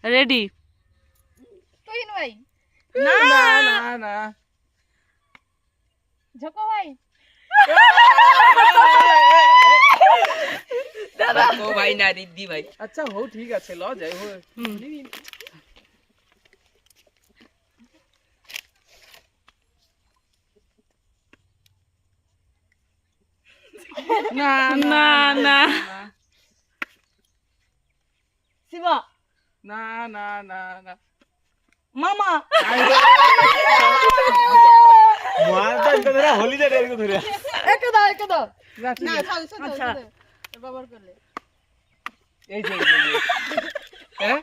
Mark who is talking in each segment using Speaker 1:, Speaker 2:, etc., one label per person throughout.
Speaker 1: Ready?
Speaker 2: Tuhin ভাই
Speaker 3: না না না
Speaker 2: ঝোকো ভাই
Speaker 4: ও ভাই না রিদ্ধি ভাই।
Speaker 3: আচ্ছা হো ঠিক আছে ল যাই হো না
Speaker 1: না না
Speaker 2: শিবা
Speaker 3: না না না না
Speaker 2: মামা একে দাও
Speaker 3: না ঠিক আছে
Speaker 2: আচ্ছা ব্যবহার করলে
Speaker 3: এই যে হ্যাঁ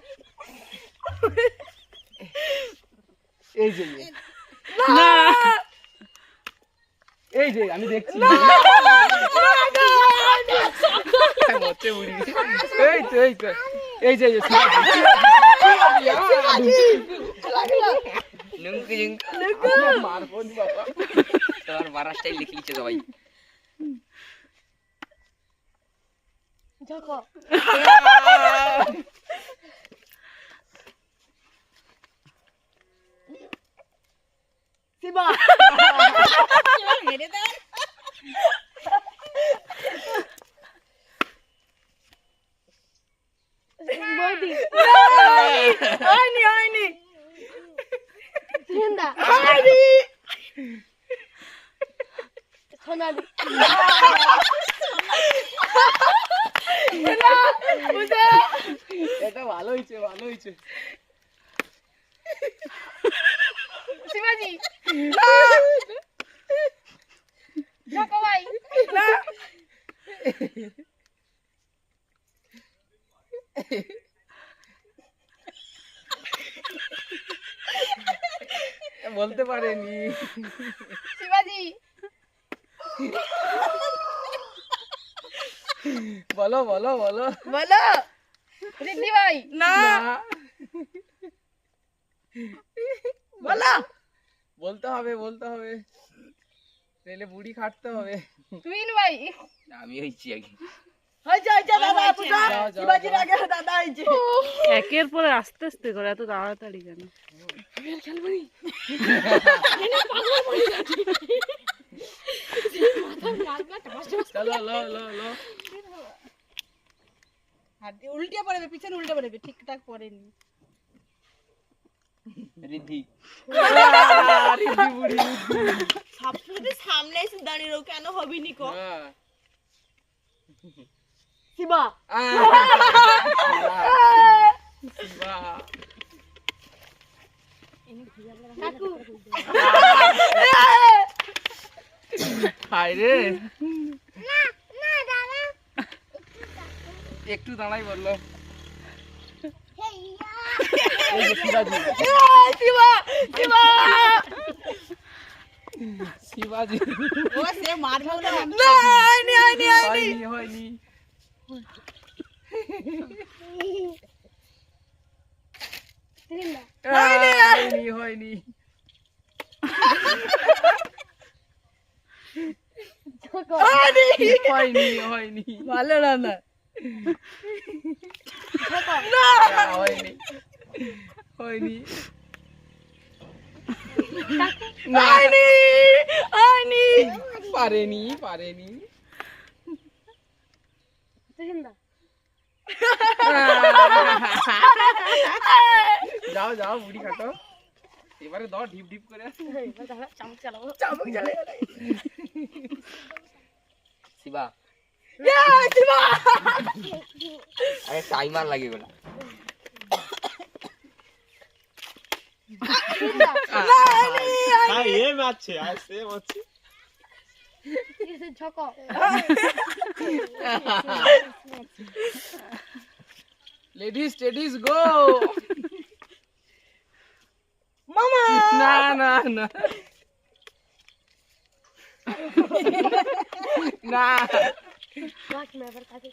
Speaker 3: এই যে
Speaker 1: না
Speaker 3: এই যে আমি দেখছি মরছে বুড়ি এই তো এই তো এই যে
Speaker 4: নুঙ্কু
Speaker 3: মারবো নি বাবা
Speaker 4: তোর মারা স্টাইল লিখে লিখছে সবাই।
Speaker 2: ঝোকো শিবা মেরে দাও বৌদি হয়নি জিন্দা হয়নি সোনালি
Speaker 3: এটা ভালো হয়েছে
Speaker 2: শিবাজি ঝোকো ভাই
Speaker 3: বলতে পারেনি
Speaker 2: শিবাজি
Speaker 3: বলো বলো বলো
Speaker 2: বলো রিদ্ধি ভাই
Speaker 3: না
Speaker 2: বলো
Speaker 3: বলতে হবে তাহলে বুড়ি খাটতে হবে
Speaker 2: তুহিন ভাই
Speaker 4: আমি হইছি আগে।
Speaker 1: একের পরে আস্তে আস্তে করে, এত তাড়াতাড়ি কেন?
Speaker 3: চলো লো লো লো
Speaker 2: উল্টে পড়বে, পিছনে উল্টে পড়বে, ঠিকঠাক পড়েনি।
Speaker 4: রিদ্ধি
Speaker 3: রিদ্ধি বুড়ি
Speaker 2: সবসময় সামনে এসে দাঁড়িয়ে রো, কেন হবি নি কো?
Speaker 3: হ্যাঁ।
Speaker 2: শিবা
Speaker 3: শিবা
Speaker 2: কাকু
Speaker 3: হায় রে একটু দাঁড়াই বললো এই যে শিবাজি
Speaker 2: শিবা শিবা
Speaker 3: শিবাজি
Speaker 2: ও সে মারবে না।
Speaker 3: হয়নি হয়নি হয়নি
Speaker 2: ভালো না না
Speaker 3: হয়নি
Speaker 2: হয়নি
Speaker 3: পারেনি যাও বুড়ি খাটো এবারে দাও ঢিপ ঢিপ করে
Speaker 2: চামচ চালাবো
Speaker 4: শিবা
Speaker 2: শিবা
Speaker 4: আরে টাইমার লাগে বলা
Speaker 5: ये मारছে আর সে মারছে
Speaker 2: ঝোকো
Speaker 3: লেডিস গো
Speaker 2: মামা
Speaker 3: না না না না
Speaker 2: কাট মে আবার কাটে